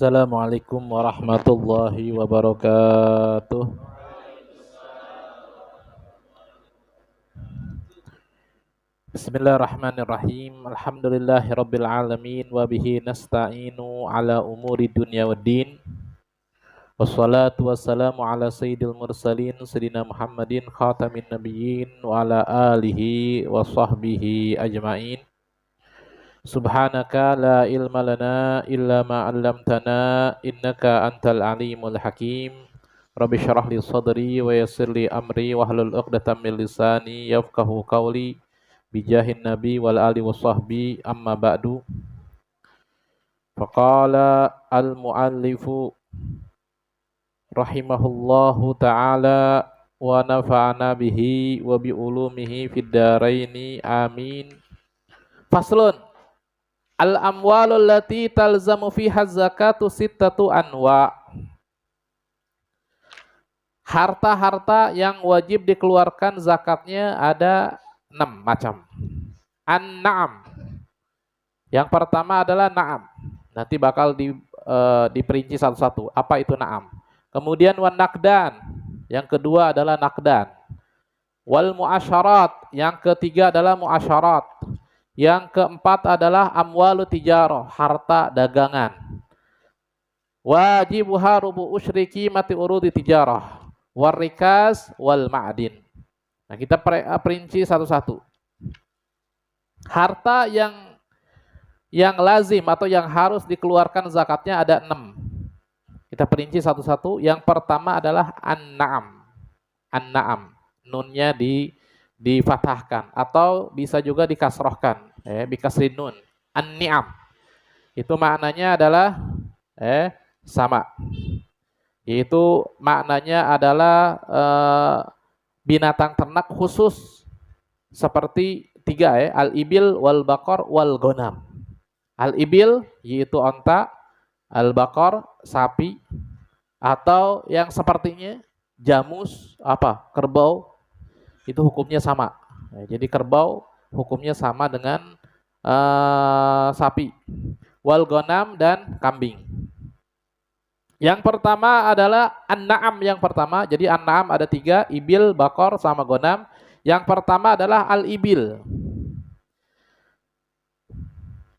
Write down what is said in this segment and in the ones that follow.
Assalamualaikum warahmatullahi wabarakatuh. Bismillahirrahmanirrahim. Alhamdulillahirabbil alamin wa bihi nasta'inu ala umuri dunya waddin. Wassalatu wassalamu ala sayyidil mursalin sayyidina Muhammadin khatamin nabiyyin wa ala alihi wa sahbihi ajmain. Subhanaka la ilma lana illa ma 'allamtana innaka antal alimul hakim. Rabbi syrah li sadri wa yassir li amri wahlul 'uqdatam min lisani yafqahu qawli bijahin nabi wal ali washabbi amma ba'du. Faqala al muallifu rahimahullahu ta'ala wa nafa'ana bihi wa bi ulumihi fid dharaini amin. Faslun al-amwalul lati talzamu fiha zakatu sittatu anwa. Harta-harta yang wajib dikeluarkan zakatnya ada 6 macam. An-na'am. Yang pertama adalah na'am. Nanti bakal diperinci satu-satu. Apa itu na'am? Kemudian wan nakdan. Yang kedua adalah nakdan. Wal mu'asyarat. Yang ketiga adalah mu'asyarat. Yang keempat adalah amwalu tijarah, harta dagangan. Wajibuha rubu usyri qimati urudi tijarah, warrikas wal ma'din. Nah, kita perinci satu-satu. Harta yang lazim atau yang harus dikeluarkan zakatnya ada 6. Kita perinci satu-satu. Yang pertama adalah an-na'am. An-na'am. Nunnya difathahkan atau bisa juga dikasrohkan, bikasrin nun. An-ni'am itu maknanya adalah sama, yaitu maknanya adalah binatang ternak khusus seperti 3, al-ibil wal baqar wal ghanam. Al-ibil yaitu onta, al-baqar sapi, atau yang sepertinya jamus kerbau. Itu hukumnya sama. Jadi kerbau hukumnya sama dengan sapi. Wal ghanam dan kambing. Yang pertama adalah an-na'am yang pertama. Jadi an-na'am ada 3, ibil, bakor, sama ghanam. Yang pertama adalah al-ibil.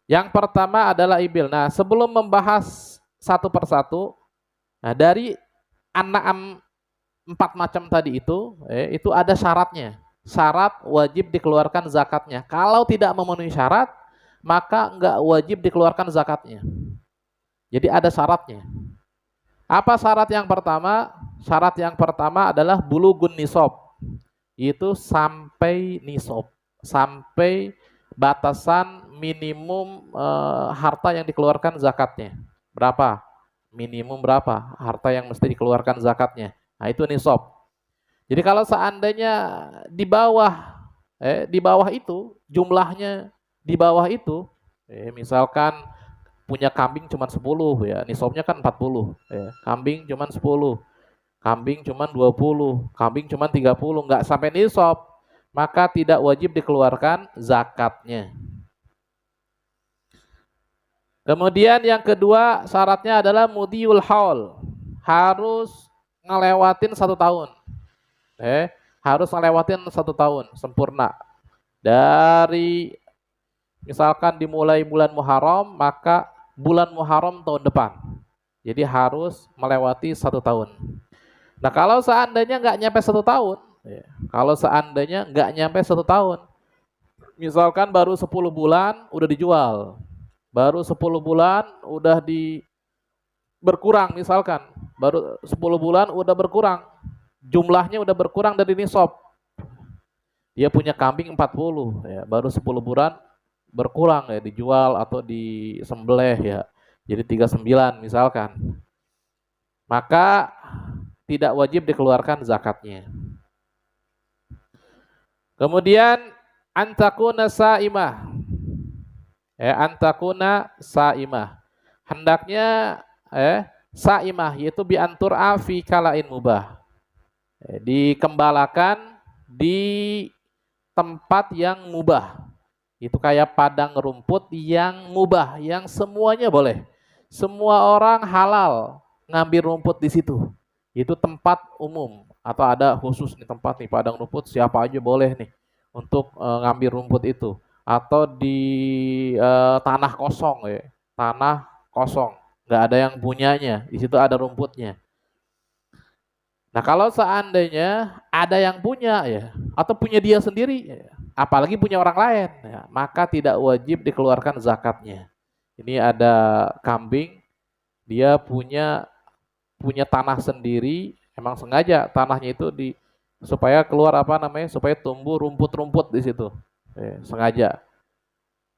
Yang pertama adalah ibil. Nah, sebelum membahas satu persatu, dari an-na'am 4 macam tadi itu ada syaratnya. Syarat wajib dikeluarkan zakatnya. Kalau tidak memenuhi syarat, maka enggak wajib dikeluarkan zakatnya. Jadi ada syaratnya. Apa syarat yang pertama? Syarat yang pertama adalah bulugun nisab. Itu sampai nisab, sampai batasan minimum harta yang dikeluarkan zakatnya. Berapa? Minimum berapa harta yang mesti dikeluarkan zakatnya? Nah, itu nisab. Jadi kalau seandainya di bawah itu, jumlahnya di bawah itu, misalkan punya kambing cuma 10, nisabnya kan 40, kambing cuma 10, kambing cuma 20, kambing cuma 30, enggak sampai nisab, maka tidak wajib dikeluarkan zakatnya. Kemudian yang kedua syaratnya adalah mudiyul haul, harus ngelewatin 1 tahun. Harus ngelewatin 1 tahun sempurna. Dari misalkan dimulai bulan Muharram, maka bulan Muharram tahun depan. Jadi harus melewati 1 tahun. Nah, kalau seandainya nggak nyampe 1 tahun, misalkan baru 10 bulan udah dijual, baru 10 bulan udah berkurang, misalkan baru 10 bulan udah berkurang, jumlahnya udah berkurang dari nisab. Dia punya kambing 40, baru 10 bulan berkurang, dijual atau disembelih, jadi 39 misalkan. Maka tidak wajib dikeluarkan zakatnya. Kemudian antakuna saimah. Antakuna saimah. Hendaknya saimah yaitu biantur afi kalain mubah. Dikembalakan di tempat yang mubah. Itu kayak padang rumput yang mubah, yang semuanya boleh. semua orang halal ngambil rumput di situ. Itu tempat umum atau ada khusus nih tempat nih padang rumput siapa aja boleh nih untuk ngambil rumput itu atau di tanah kosong ya. Tanah kosong, nggak ada yang punyanya. Di situ ada rumputnya. Nah, kalau seandainya ada yang punya ya atau punya dia sendiri ya, apalagi punya orang lain ya, maka tidak wajib dikeluarkan zakatnya. Ini ada kambing, dia punya tanah sendiri, emang sengaja tanahnya itu supaya keluar apa namanya? Supaya tumbuh rumput-rumput di situ. Sengaja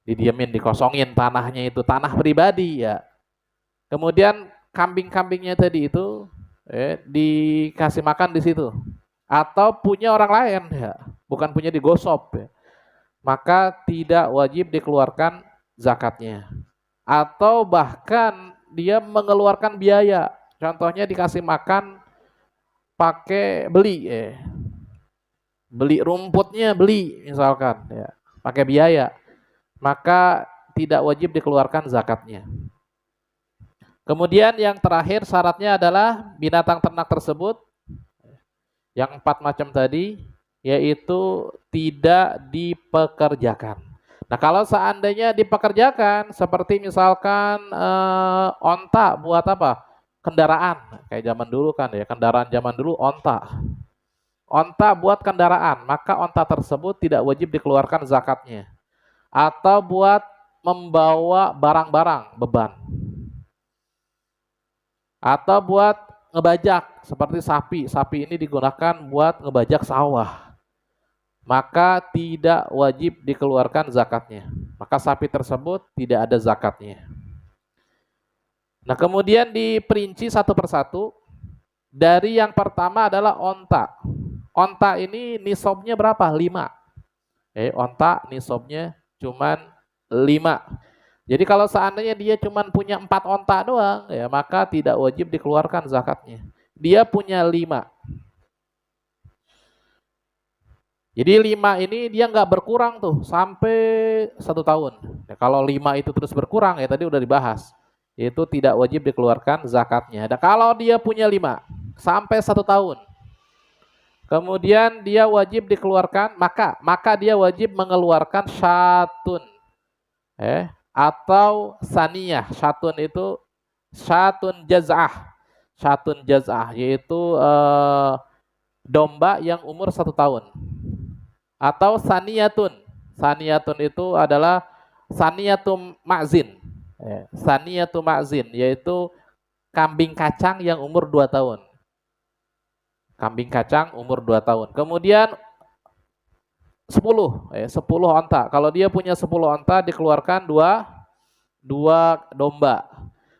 didiamin, dikosongin tanahnya itu, tanah pribadi ya. Kemudian kambing-kambingnya tadi itu dikasih makan di situ atau punya orang lain ya, bukan punya digosop ya. Maka tidak wajib dikeluarkan zakatnya. Atau bahkan dia mengeluarkan biaya. Contohnya dikasih makan pakai beli beli rumputnya beli misalkan ya, pakai biaya. Maka tidak wajib dikeluarkan zakatnya. Kemudian yang terakhir syaratnya adalah binatang ternak tersebut yang 4 macam tadi yaitu tidak dipekerjakan. Nah, kalau seandainya dipekerjakan seperti misalkan onta buat apa? Kendaraan. Kayak zaman dulu kan ya, kendaraan zaman dulu onta. Onta buat kendaraan, maka onta tersebut tidak wajib dikeluarkan zakatnya. Atau buat membawa barang-barang beban. Atau buat ngebajak seperti sapi. Sapi ini digunakan buat ngebajak sawah. Maka tidak wajib dikeluarkan zakatnya. Maka sapi tersebut tidak ada zakatnya. Nah, kemudian diperinci satu persatu. Dari yang pertama adalah onta. Onta ini nisabnya berapa? 5. Onta nisabnya cuman 5. Jadi kalau seandainya dia cuma punya 4 onta doang, ya maka tidak wajib dikeluarkan zakatnya. Dia punya 5. Jadi 5 ini dia nggak berkurang tuh sampai 1 tahun. Ya, kalau 5 itu terus berkurang ya tadi udah dibahas, itu tidak wajib dikeluarkan zakatnya. Dan kalau dia punya 5 sampai 1 tahun, kemudian dia wajib dikeluarkan, maka dia wajib mengeluarkan syatun. Atau saniyah. Syatun itu syatun jaz'ah. Syatun jaz'ah yaitu domba yang umur 1 tahun. Atau saniyatun. Saniyatun itu adalah saniyatum ma'zin. Saniyatum ma'zin yaitu kambing kacang yang umur 2 tahun. Kambing kacang umur 2 tahun. Kemudian 10 onta. Kalau dia punya 10 onta dikeluarkan 2 domba.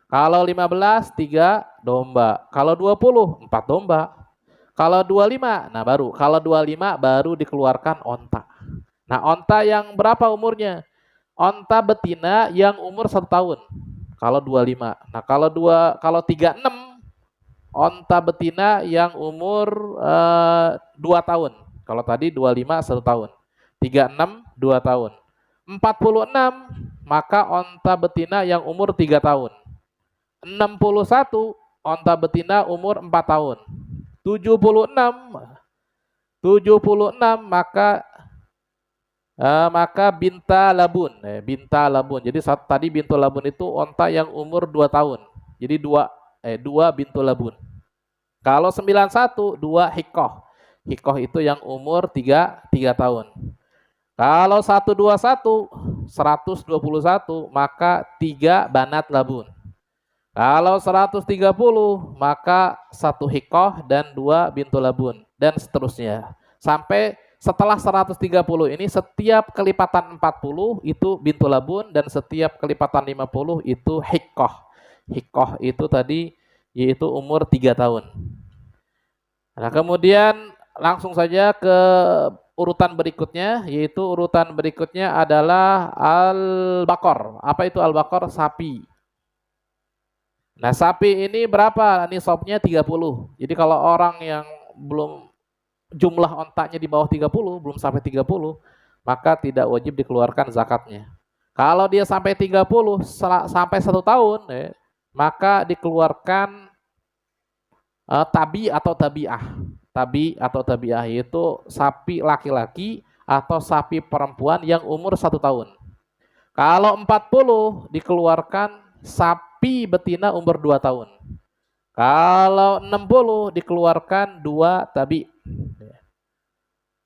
Kalau 15 3 domba. Kalau 20 4 domba. Kalau 25 kalau 25 baru dikeluarkan onta. Nah, onta yang berapa umurnya? Onta betina yang umur 1 tahun. Kalau 25. Nah, kalau 36 onta betina yang umur 2 tahun. Kalau tadi 25 1 tahun. 36 2 tahun. 46 maka onta betina yang umur 3 tahun. 61 onta betina umur 4 tahun. 76 maka binta labun. Binta labun. Jadi tadi bintu labun itu onta yang umur 2 tahun. Jadi 2 bintu labun. Kalau 91 2 hikoh. Hikoh itu yang umur 3 tahun. Kalau 121 maka 3 banat labun. Kalau 130 maka 1 hikoh dan 2 bintu labun dan seterusnya. Sampai setelah 130 ini setiap kelipatan 40 itu bintu labun dan setiap kelipatan 50 itu hikoh. Hikoh itu tadi yaitu umur 3 tahun. Nah, kemudian langsung saja ke urutan berikutnya, yaitu urutan berikutnya adalah al-baqar. Apa itu al-baqar? Sapi. Nah, sapi ini berapa? Nisabnya 30. Jadi kalau orang yang belum jumlah ontaknya di bawah 30, belum sampai 30, maka tidak wajib dikeluarkan zakatnya. Kalau dia sampai 30 sampai 1 tahun, maka dikeluarkan tabi atau tabiah. Tabi atau tabiah yaitu sapi laki-laki atau sapi perempuan yang umur 1 tahun. Kalau 40 dikeluarkan sapi betina umur 2 tahun. Kalau 60 dikeluarkan 2 tabi.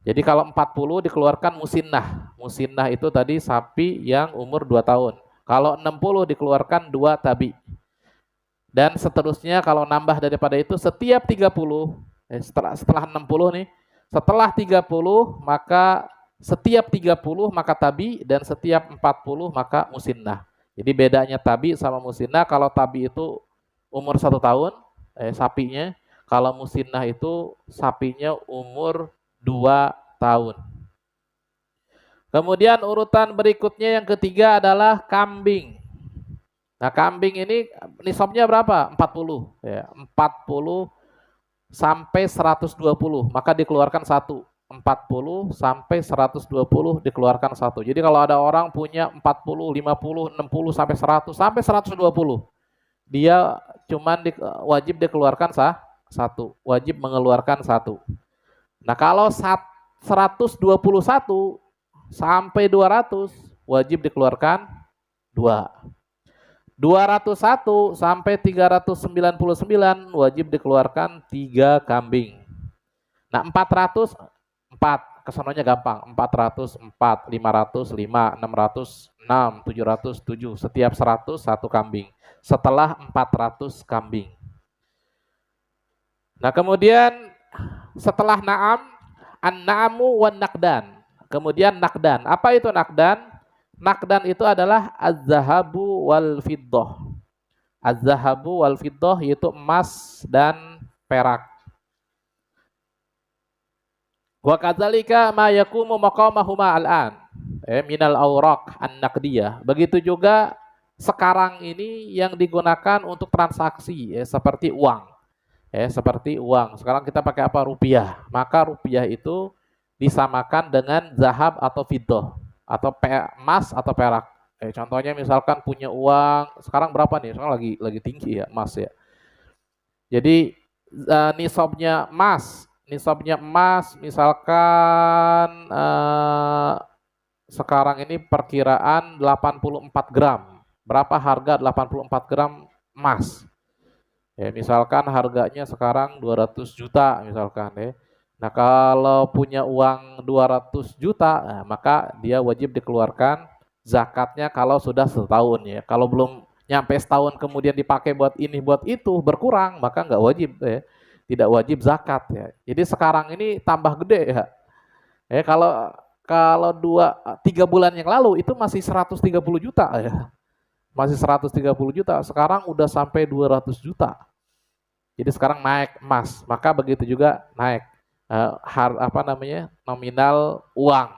Jadi kalau 40 dikeluarkan musinnah. Musinnah itu tadi sapi yang umur 2 tahun. Kalau 60 dikeluarkan 2 tabi. Dan seterusnya kalau nambah daripada itu setiap 30, setelah 60 nih, setelah 30 maka setiap 30 maka tabi dan setiap 40 maka musinnah. Jadi bedanya tabi sama musinnah, kalau tabi itu umur 1 tahun, sapinya, kalau musinnah itu sapinya umur 2 tahun. Kemudian urutan berikutnya yang ketiga adalah kambing. Nah, kambing ini nisabnya berapa? 40 ya. 40 sampai 120, maka dikeluarkan 1. 40 sampai 120 dikeluarkan 1. Jadi kalau ada orang punya 40, 50, 60 sampai 100 sampai 120, dia cuman wajib dikeluarkan 1, wajib mengeluarkan 1. Nah, kalau 121 sampai 200 wajib dikeluarkan 2. 201 sampai 399 wajib dikeluarkan 3 kambing. Nah, 400 4, kesononya gampang. 404, 505, 606, 707, setiap 100 1 kambing. Setelah 400 kambing. Nah, kemudian setelah na'am, an-na'amu wan nakdan. Kemudian nakdan. Apa itu nakdan? Nakdan itu adalah az-zahabu wal fiddah. Az-zahabu wal fiddah yaitu emas dan perak. Wa kadzalika ma yakumu maqamahuma al-an minal awraq an-naqdiyah. Begitu juga sekarang ini yang digunakan untuk transaksi seperti uang. Seperti uang. Sekarang kita pakai apa? Rupiah. Maka rupiah itu disamakan dengan zahab atau fiddah atau emas atau perak. Contohnya misalkan punya uang sekarang berapa nih? Sekarang lagi tinggi ya emas ya. Jadi nisabnya emas misalkan sekarang ini perkiraan 84 gram. Berapa harga 84 gram emas? Misalkan harganya sekarang 200 juta misalkan ya. Nah, kalau punya uang 200 juta, nah, maka dia wajib dikeluarkan zakatnya kalau sudah setahun ya. Kalau belum nyampe setahun kemudian dipakai buat ini buat itu berkurang, maka nggak wajib ya. Tidak wajib zakat ya. Jadi sekarang ini tambah gede ya. Kalau 3 bulan yang lalu itu masih 130 juta ya. Masih 130 juta, sekarang udah sampai 200 juta. Jadi sekarang naik emas, maka begitu juga naik nominal uang.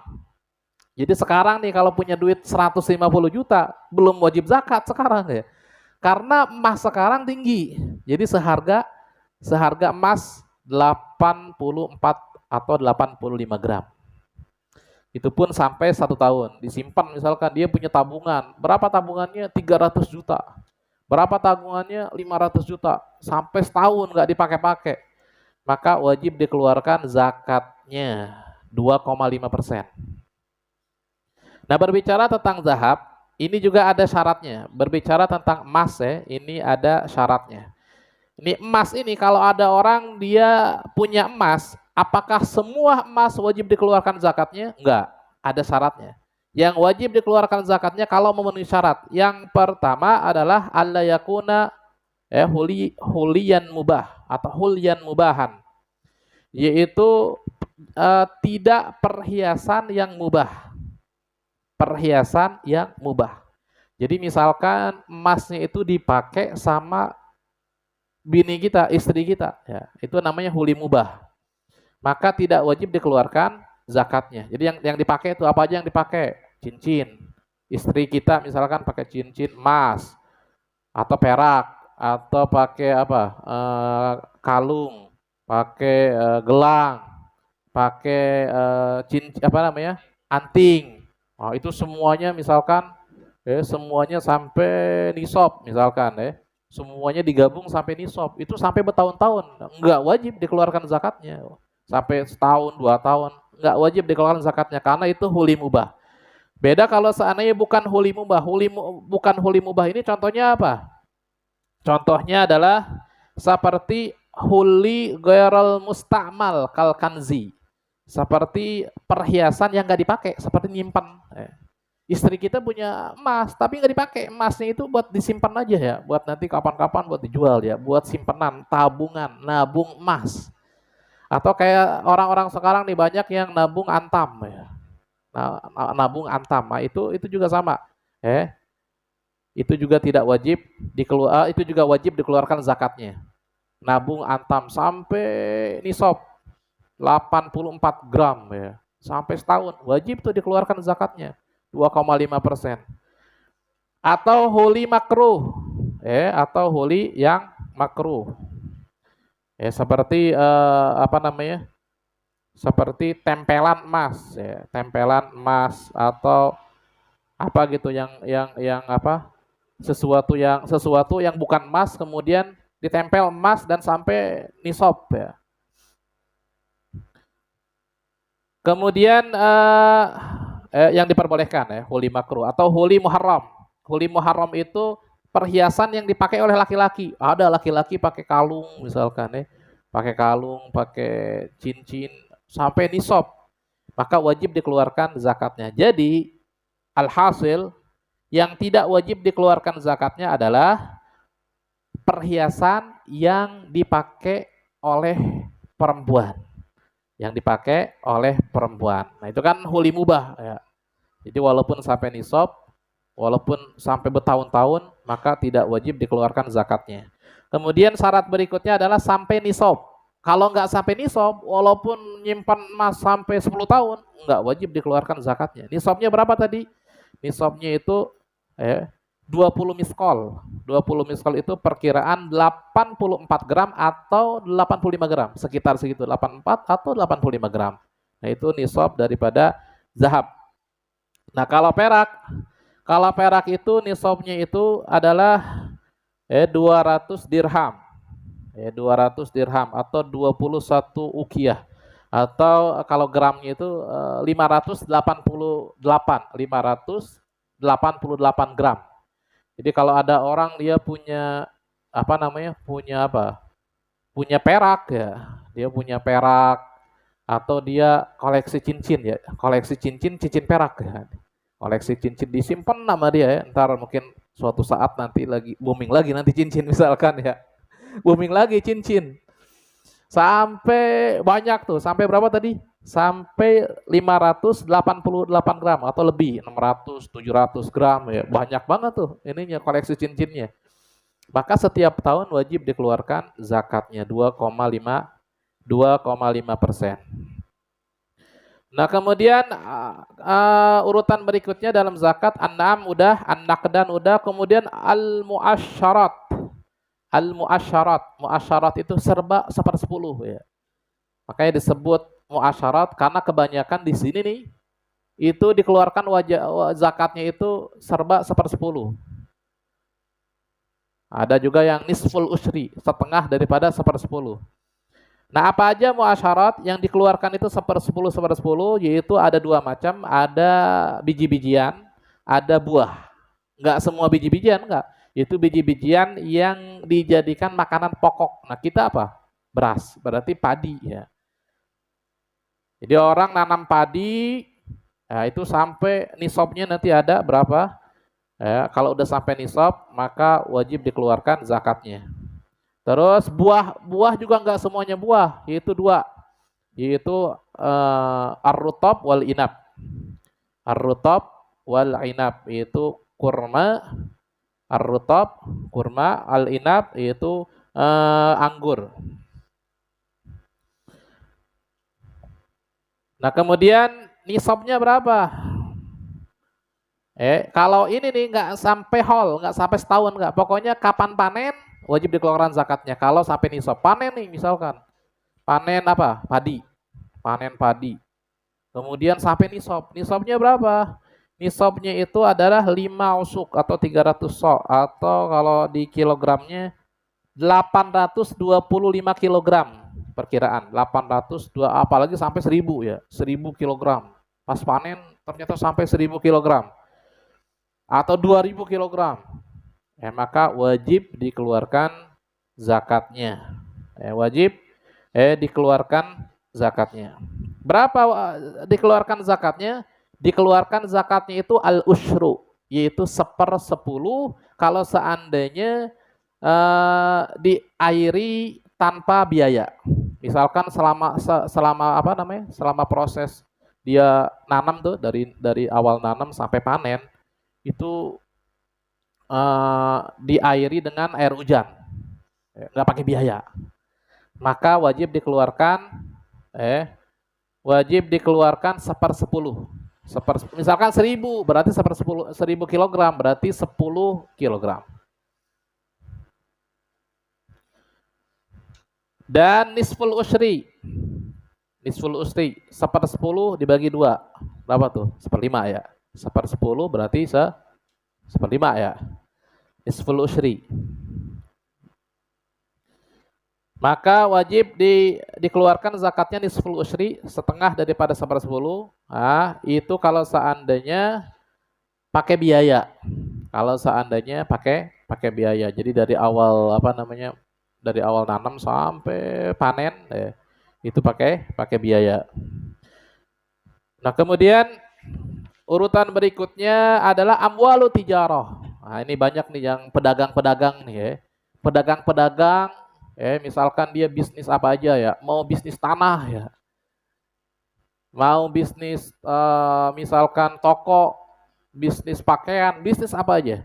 Jadi sekarang nih kalau punya duit 150 juta belum wajib zakat sekarang ya. Karena emas sekarang tinggi. Jadi seharga emas 84 atau 85 gram. Itu pun sampai 1 tahun. Disimpan misalkan dia punya tabungan. Berapa tabungannya? 300 juta. Berapa tabungannya? 500 juta. Sampai setahun nggak dipakai-pakai. Maka wajib dikeluarkan zakatnya 2,5%. Nah, berbicara tentang zahab, ini juga ada syaratnya. Berbicara tentang emas ini ada syaratnya. Ini emas ini kalau ada orang dia punya emas, apakah semua emas wajib dikeluarkan zakatnya? Enggak, ada syaratnya. Yang wajib dikeluarkan zakatnya kalau memenuhi syarat. Yang pertama adalah alla yakuna huliyan mubah atau hulyan mubahan, yaitu tidak perhiasan yang mubah. Perhiasan yang mubah. Jadi misalkan emasnya itu dipakai sama bini kita, istri kita, ya, itu namanya huli mubah. Maka tidak wajib dikeluarkan zakatnya. Jadi yang dipakai itu apa aja yang dipakai? Cincin. Istri kita misalkan pakai cincin emas atau perak atau pakai apa? Kalung, pakai gelang, pakai cincin anting. Oh, itu semuanya misalkan semuanya sampai nisab misalkan semuanya digabung sampai nisab, itu sampai bertahun-tahun, nggak wajib dikeluarkan zakatnya. Sampai setahun, 2 tahun, nggak wajib dikeluarkan zakatnya, karena itu huli mubah. Beda kalau seandainya bukan huli mubah. Bukan huli mubah ini contohnya apa? Contohnya adalah seperti huli ghairul musta'mal kal kanzi. Seperti perhiasan yang nggak dipakai, seperti nyimpan. Istri kita punya emas tapi nggak dipakai, emasnya itu buat disimpan aja ya, buat nanti kapan-kapan buat dijual ya, buat simpenan, tabungan, nabung emas. Atau kayak orang-orang sekarang nih banyak yang nabung antam ya. Nabung antam, nah, itu juga sama. Itu juga tidak wajib itu juga wajib dikeluarkan zakatnya. Nabung antam sampai nisab 84 gram ya, sampai setahun wajib tuh dikeluarkan zakatnya 2,5%. Atau huli makruh, atau huli yang makruh, seperti apa namanya? Seperti tempelan emas, tempelan emas atau apa gitu yang apa? Sesuatu yang bukan emas kemudian ditempel emas dan sampai nisab ya. Kemudian yang diperbolehkan ya, huli makruh atau huli muharram. Huli muharram itu perhiasan yang dipakai oleh laki-laki. Ada laki-laki pakai kalung misalkan ya, pakai kalung, pakai cincin sampai nisab, maka wajib dikeluarkan zakatnya. Jadi alhasil yang tidak wajib dikeluarkan zakatnya adalah perhiasan yang dipakai oleh perempuan. Yang dipakai oleh perempuan. Nah, itu kan huli mubah ya. Jadi walaupun sampai nisab, walaupun sampai bertahun-tahun, maka tidak wajib dikeluarkan zakatnya. Kemudian syarat berikutnya adalah sampai nisab. Kalau nggak sampai nisab, walaupun nyimpan emas sampai 10 tahun, nggak wajib dikeluarkan zakatnya. Nisabnya berapa tadi? Nisabnya itu 20 miskol. 20 miskol itu perkiraan 84 gram atau 85 gram. Sekitar segitu, 84 atau 85 gram. Nah itu nisab daripada zahab. Nah kalau perak itu nisabnya itu adalah 200 dirham. 200 dirham atau 21 ukiyah. Atau kalau gramnya itu 588 gram. Jadi kalau ada orang dia punya apa namanya? Punya perak ya. Dia punya perak atau dia koleksi cincin ya. Koleksi cincin perak ya. Koleksi cincin disimpan nama dia ya. Ntar mungkin suatu saat nanti lagi booming lagi nanti cincin misalkan ya. Booming lagi cincin. Sampai banyak tuh, sampai berapa tadi? Sampai 588 gram atau lebih, 600, 700 gram ya. Banyak banget tuh ininya koleksi cincinnya. Maka setiap tahun wajib dikeluarkan zakatnya 2,5%. Nah, kemudian urutan berikutnya dalam zakat an-na'am udah, an-naqdan udah, kemudian al-mu'asyarat. Mu'asyarat itu serba 1/10 ya. Makanya disebut mu'asyarat karena kebanyakan di sini nih itu dikeluarkan zakatnya itu serba 1/10. Ada juga yang nisful usyri, setengah daripada 1/10. Nah, apa aja mu'asyarat yang dikeluarkan itu 1/10, yaitu ada 2 macam, ada biji-bijian, ada buah. Enggak semua biji-bijian, enggak. Itu biji-bijian yang dijadikan makanan pokok. Nah, kita apa? Beras, berarti padi ya. Jadi orang nanam padi, ya itu sampai nisabnya nanti ada berapa? Ya, kalau udah sampai nisab, maka wajib dikeluarkan zakatnya. Terus buah juga enggak semuanya buah, yaitu 2. Yaitu ar-rutab wal inab. Ar-rutab wal inab yaitu kurma, ar-rutab, kurma, al-inab yaitu anggur. Nah, kemudian nisabnya berapa? Kalau ini nih nggak sampai haul, nggak sampai setahun nggak. Pokoknya kapan panen wajib dikeluarkan zakatnya. Kalau sampai nisab panen nih misalkan, panen apa? Padi, panen padi. Kemudian sampai nisab, nisabnya berapa? Nisabnya itu adalah 5 usuk atau 300 sok, atau kalau di kilogramnya 825 kilogram perkiraan. 802, apalagi sampai 1000 ya, 1000 kilogram. Pas panen ternyata sampai 1000 kilogram atau 2000 kilogram. Maka wajib dikeluarkan zakatnya. Wajib dikeluarkan zakatnya. Berapa dikeluarkan zakatnya? Dikeluarkan zakatnya itu al-usyru, yaitu 1/10 kalau seandainya diairi tanpa biaya. Misalkan selama proses dia nanam tuh, dari awal nanam sampai panen itu diairi dengan air hujan, nggak pakai biaya. Maka wajib dikeluarkan 1/10. Misalkan 1000 berarti 1000 kilogram berarti 10 kilogram. Dan nisful usri 1/10 dibagi 2 berapa tuh? 1/5 ya. 1/10 berarti 1/5 ya. Nisful usri. Maka wajib dikeluarkan zakatnya nisful usri, setengah daripada 1/10. Nah, itu kalau seandainya pakai biaya. Kalau seandainya pakai biaya. Jadi dari awal dari awal nanam sampai panen itu pakai biaya. Nah, kemudian urutan berikutnya adalah amwalu tijarah. Nah, ini banyak nih yang pedagang-pedagang nih ya. Pedagang-pedagang misalkan dia bisnis apa aja ya, mau bisnis tanah ya, mau bisnis misalkan toko, bisnis pakaian, bisnis apa aja,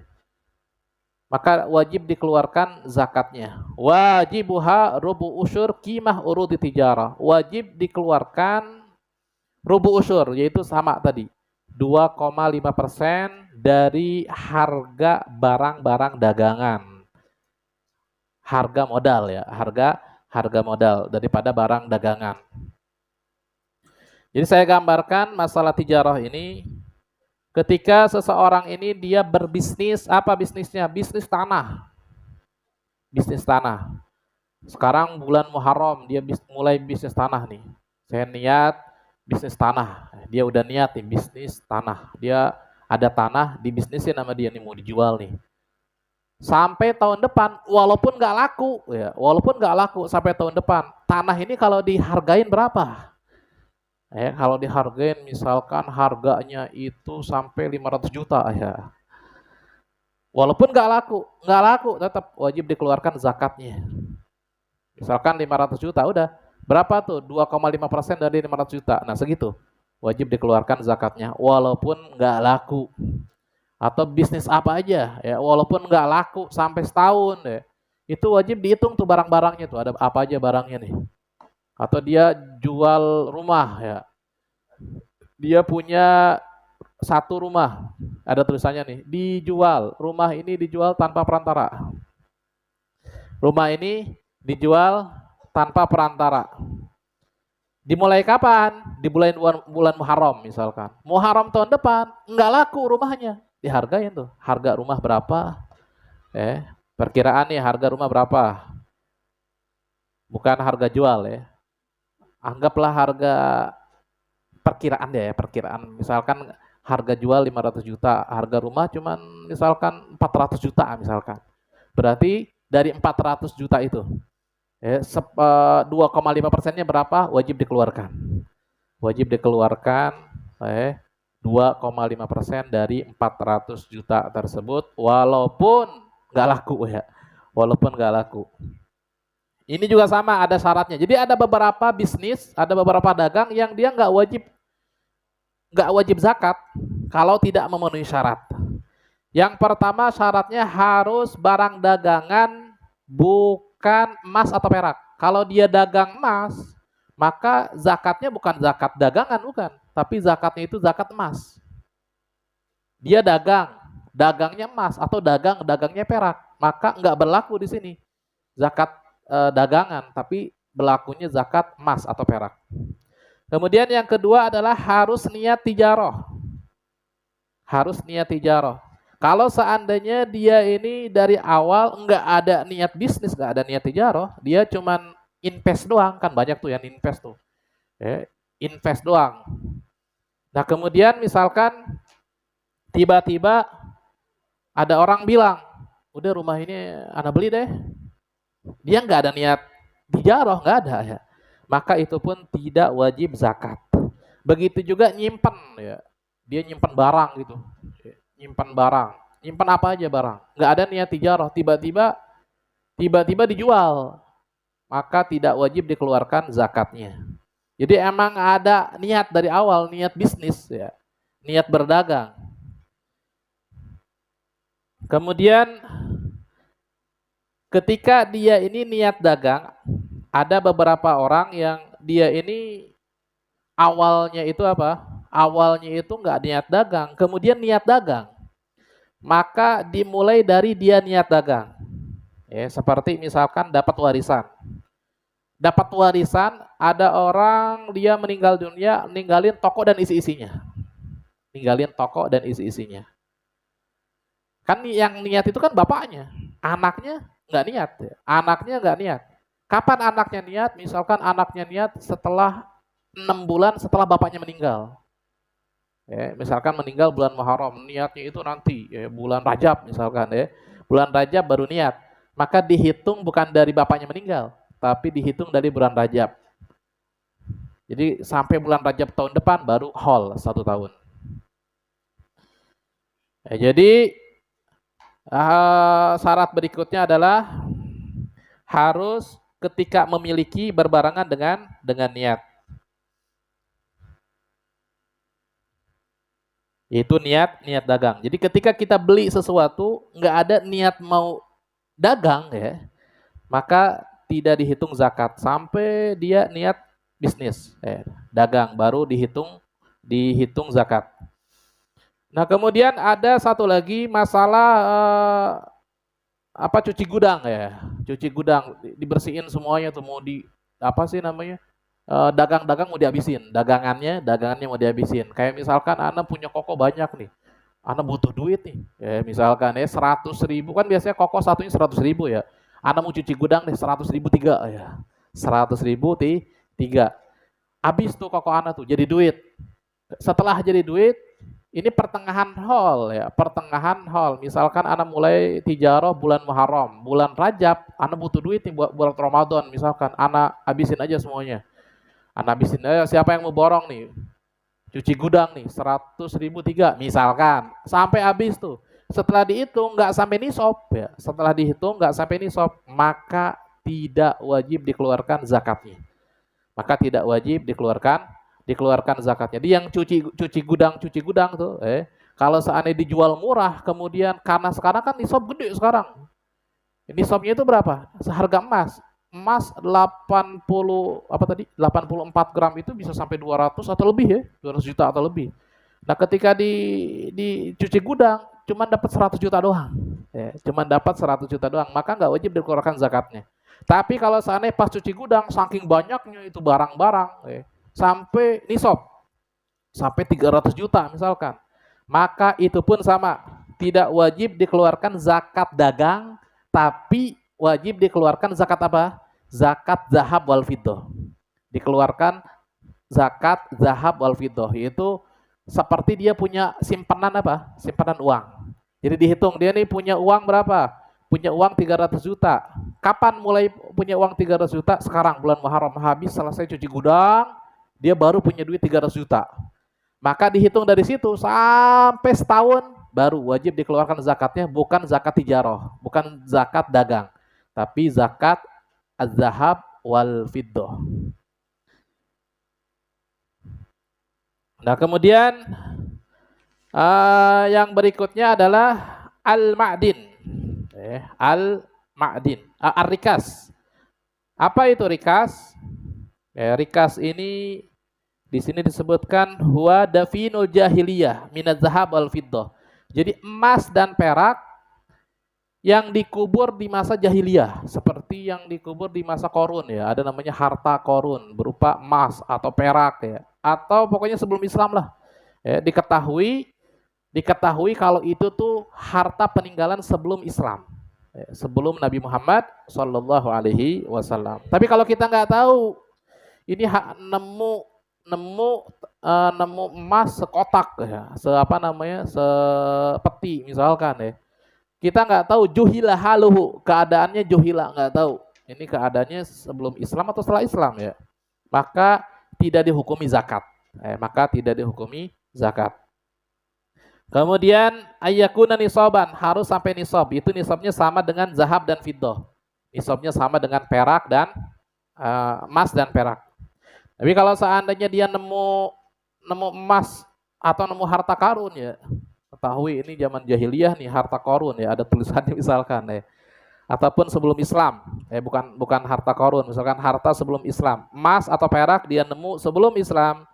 maka wajib dikeluarkan zakatnya. Wajibuha rubu usyur qimah urudi tijarah. Wajib dikeluarkan rubu usyur, yaitu sama tadi 2,5% dari harga barang-barang dagangan. Harga modal ya, harga modal daripada barang dagangan. Jadi saya gambarkan masalah tijarah ini ketika seseorang ini dia berbisnis, apa bisnisnya? Bisnis tanah. Bisnis tanah. Sekarang bulan Muharram dia mulai bisnis tanah nih. Saya niat bisnis tanah. Dia udah niat nih bisnis tanah. Dia ada tanah dibisnisin sama dia nih, mau dijual nih. Sampai tahun depan, walaupun nggak laku sampai tahun depan, tanah ini kalau dihargain berapa? Kalau dihargain misalkan harganya itu sampai 500 juta ya. Walaupun nggak laku tetap wajib dikeluarkan zakatnya. Misalkan 500 juta, udah berapa tuh? 2,5% dari 500 juta. Nah segitu, wajib dikeluarkan zakatnya walaupun nggak laku. Atau bisnis apa aja ya, walaupun nggak laku sampai setahun ya, itu wajib dihitung tuh barang-barangnya tuh, ada apa aja barangnya nih. Atau dia jual rumah ya, dia punya 1 rumah, ada tulisannya nih, dijual, rumah ini dijual tanpa perantara. Rumah ini dijual tanpa perantara. Dimulai kapan? Di bulan Muharram misalkan. Muharram tahun depan nggak laku rumahnya, dihargain tuh. Harga rumah berapa? Perkiraan nih harga rumah berapa? Bukan harga jual ya. Anggaplah harga perkiraan ya, perkiraan. Misalkan harga jual 500 juta, harga rumah cuman misalkan 400 juta misalkan. Berarti dari 400 juta itu 2,5%-nya berapa? Wajib dikeluarkan. Wajib dikeluarkan 2,5% dari 400 juta tersebut walaupun nggak laku ya. Walaupun nggak laku. Ini juga sama, ada syaratnya. Jadi ada beberapa bisnis, ada beberapa dagang yang dia nggak wajib zakat kalau tidak memenuhi syarat. Yang pertama syaratnya harus barang dagangan bukan emas atau perak. Kalau dia dagang emas, maka zakatnya bukan zakat dagangan, bukan, tapi zakatnya itu zakat emas. Dia dagangnya emas atau dagangnya perak, maka nggak berlaku di sini zakat dagangan, tapi berlakunya zakat emas atau perak. Kemudian yang kedua adalah harus niat tijarah. Harus niat tijarah. Kalau seandainya dia ini dari awal nggak ada niat bisnis, nggak ada niat tijarah, dia cuman invest doang, kan banyak tuh yang invest tuh. Ya, invest doang. Nah kemudian misalkan tiba-tiba ada orang bilang, udah rumah ini anak beli deh. Dia nggak ada niat tijarah, nggak ada ya. Maka itu pun tidak wajib zakat. Begitu juga nyimpen ya. Dia nyimpen barang gitu. Nyimpen barang. Nyimpen apa aja barang. Nggak ada niat tijarah, tiba-tiba dijual. Maka tidak wajib dikeluarkan zakatnya. Jadi emang ada niat dari awal, niat bisnis ya. Niat berdagang. Kemudian ketika dia ini niat dagang, ada beberapa orang yang dia ini awalnya itu apa? Awalnya itu nggak niat dagang, kemudian niat dagang. Maka dimulai dari dia niat dagang. Ya, seperti misalkan dapat warisan. Dapat warisan, ada orang dia meninggal dunia, ninggalin toko dan isi-isinya. Ninggalin toko dan isi-isinya. Kan yang niat itu kan bapaknya, anaknya nggak niat. Anaknya nggak niat. Kapan anaknya niat? Misalkan anaknya niat setelah 6 bulan setelah bapaknya meninggal. Ya, misalkan meninggal bulan Muharram, niatnya itu nanti ya, bulan Rajab misalkan ya. Bulan Rajab baru niat. Maka dihitung bukan dari bapaknya meninggal, tapi dihitung dari bulan Rajab. Jadi sampai bulan Rajab tahun depan baru haul 1 tahun. Ya, jadi syarat berikutnya adalah harus ketika memiliki berbarengan dengan niat. Itu niat dagang. Jadi ketika kita beli sesuatu nggak ada niat mau dagang ya, maka tidak dihitung zakat sampai dia niat bisnis, dagang baru dihitung zakat. Nah kemudian ada satu lagi masalah cuci gudang ya, cuci gudang dibersihin semuanya tuh mau di apa sih namanya dagang-dagang mau dihabisin, dagangannya mau dihabisin. Kayak misalkan Anda punya koko banyak nih, Anda butuh duit nih, misalkan 100.000 kan biasanya koko satunya 100.000 ya. Anda mau cuci gudang deh 100.000 tiga ya, 100.000 tiga. Habis tuh koko Anda tuh jadi duit. Setelah jadi duit, ini pertengahan haul ya, pertengahan haul. Misalkan Anda mulai tijarah bulan Muharram, bulan Rajab, Anda butuh duit nih buat Ramadan, misalkan Anda habisin aja semuanya. Anda habisin aja, siapa yang mau borong nih? Cuci gudang nih, 100.000 tiga, misalkan. Sampai habis tuh. Setelah dihitung nggak sampai nisab ya. Setelah dihitung nggak sampai nisab, maka tidak wajib dikeluarkan zakatnya. Maka tidak wajib dikeluarkan zakatnya. Dia yang cuci gudang tuh, kalau seandainya dijual murah, kemudian karena sekarang kan nisab gede sekarang. Nisabnya itu berapa? Seharga emas. Emas 84 gram itu bisa sampai 200 atau lebih ya, 200 juta atau lebih. Nah, ketika dicuci gudang cuman dapat 100 juta doang. Ya, cuman dapat 100 juta doang, maka nggak wajib dikeluarkan zakatnya. Tapi kalau seandainya pas cuci gudang saking banyaknya itu barang-barang sampai nisab, sampai 300 juta misalkan, maka itu pun sama, tidak wajib dikeluarkan zakat dagang, tapi wajib dikeluarkan zakat apa? Zakat zahab wal fiddah. Dikeluarkan zakat zahab wal fiddah, yaitu seperti dia punya simpanan apa? Simpanan uang. Jadi dihitung dia nih punya uang berapa? Punya uang 300 juta. Kapan mulai punya uang 300 juta? Sekarang bulan Muharram habis selesai cuci gudang, dia baru punya duit 300 juta. Maka dihitung dari situ sampai setahun baru wajib dikeluarkan zakatnya, bukan zakat tijarah, bukan zakat dagang, tapi zakat az-zahab wal fiddah. Nah kemudian yang berikutnya adalah al-ma'din. Al-ma'din, ar-rikas. Apa itu rikas? Rikas ini di sini disebutkan huwa dafinul jahiliyah minaz zahab wal fiddah. Jadi emas dan perak yang dikubur di masa jahiliyah, seperti yang dikubur di masa Qarun ya, ada namanya harta Qarun berupa emas atau perak ya, atau pokoknya sebelum Islam lah. Diketahui diketahui kalau itu tuh harta peninggalan sebelum Islam, sebelum Nabi Muhammad Shallallahu Alaihi Wasallam. Tapi kalau kita nggak tahu, ini nemu nemu nemu emas sekotak ya, apa namanya, sepeti misalkan ya. Kita nggak tahu juhila haluhu, keadaannya juhila, nggak tahu. Ini keadaannya sebelum Islam atau setelah Islam ya. Maka tidak dihukumi zakat. Maka tidak dihukumi zakat. Kemudian ayyakuna nisaban, harus sampai nisab. Itu nisabnya sama dengan zahab dan fiddah. Nisabnya sama dengan perak dan emas dan perak. Tapi kalau seandainya dia nemu emas atau nemu harta karun ya, ketahui ini zaman jahiliyah nih, harta karun ya, ada tulisannya misalkan ya. Ataupun sebelum Islam, bukan harta karun, misalkan harta sebelum Islam, emas atau perak dia nemu sebelum Islam,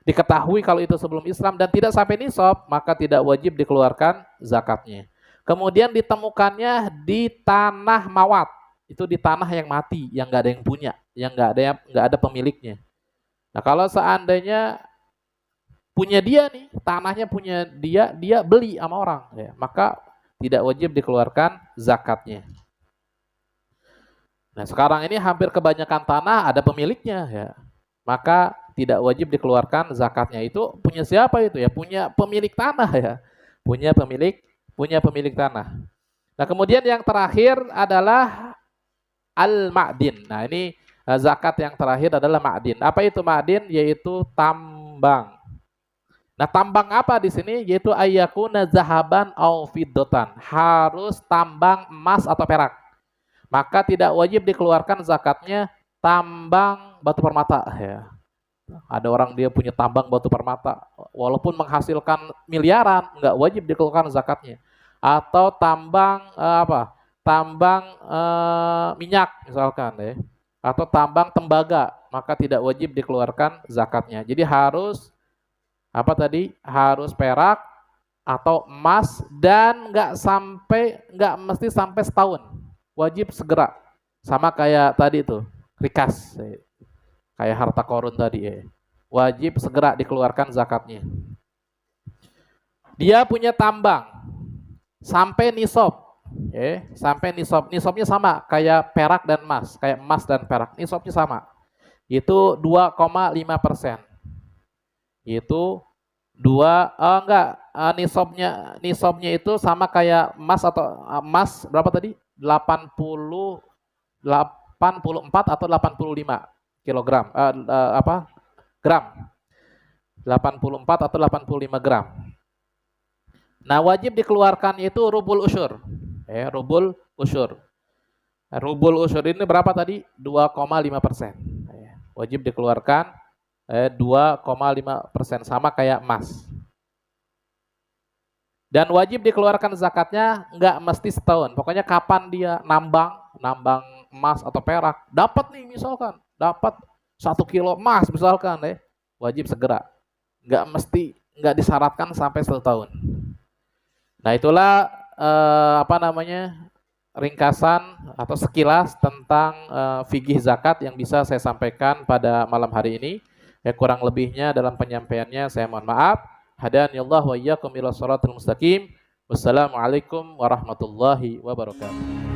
diketahui kalau itu sebelum Islam dan tidak sampai nisab, maka tidak wajib dikeluarkan zakatnya. Kemudian ditemukannya di tanah mawat, itu di tanah yang mati, yang nggak ada yang punya, yang nggak ada pemiliknya. Nah kalau seandainya punya dia nih, tanahnya punya dia, dia beli sama orang, ya, maka tidak wajib dikeluarkan zakatnya. Nah sekarang ini hampir kebanyakan tanah ada pemiliknya, ya, maka tidak wajib dikeluarkan zakatnya. Itu punya siapa itu ya? Punya pemilik tanah ya, punya pemilik tanah. Nah kemudian yang terakhir adalah al-ma'din. Nah ini zakat yang terakhir adalah ma'din. Apa itu ma'din? Yaitu tambang. Nah, tambang apa di sini? Yaitu ayyakuna zahaban au fiddotan. Harus tambang emas atau perak. Maka tidak wajib dikeluarkan zakatnya tambang batu permata ya. Ada orang dia punya tambang batu permata, walaupun menghasilkan miliaran, nggak wajib dikeluarkan zakatnya. Atau tambang tambang minyak misalkan ya. Atau tambang tembaga, maka tidak wajib dikeluarkan zakatnya. Jadi harus harus perak atau emas dan nggak mesti sampai setahun. Wajib segera. Sama kayak tadi itu, rikas. Kayak harta korun tadi ya. Wajib segera dikeluarkan zakatnya. Dia punya tambang sampai nisab. Sampai nisab. Nisabnya sama kayak perak dan emas, kayak emas dan perak. Nisabnya sama. Itu 2,5%. Itu nisabnya itu sama kayak emas atau emas berapa tadi? 84 atau 85 kilogram gram. 84 atau 85 gram. Nah, wajib dikeluarkan itu rubul usyur. Rubul usyur. Rubul usyur ini berapa tadi? 2,5%. Wajib dikeluarkan 2,5%, sama kayak emas. Dan wajib dikeluarkan zakatnya nggak mesti setahun. Pokoknya kapan dia nambang emas atau perak, dapat nih misalkan, dapat 1 kilo emas misalkan wajib segera. Nggak disyaratkan sampai 1 tahun. Nah itulah ringkasan atau sekilas tentang fikih zakat yang bisa saya sampaikan pada malam hari ini. Kurang lebihnya dalam penyampaiannya saya mohon maaf. Hadanillahu wa iyyakum ila shiratal mustaqim. Wassalamualaikum warahmatullahi wabarakatuh.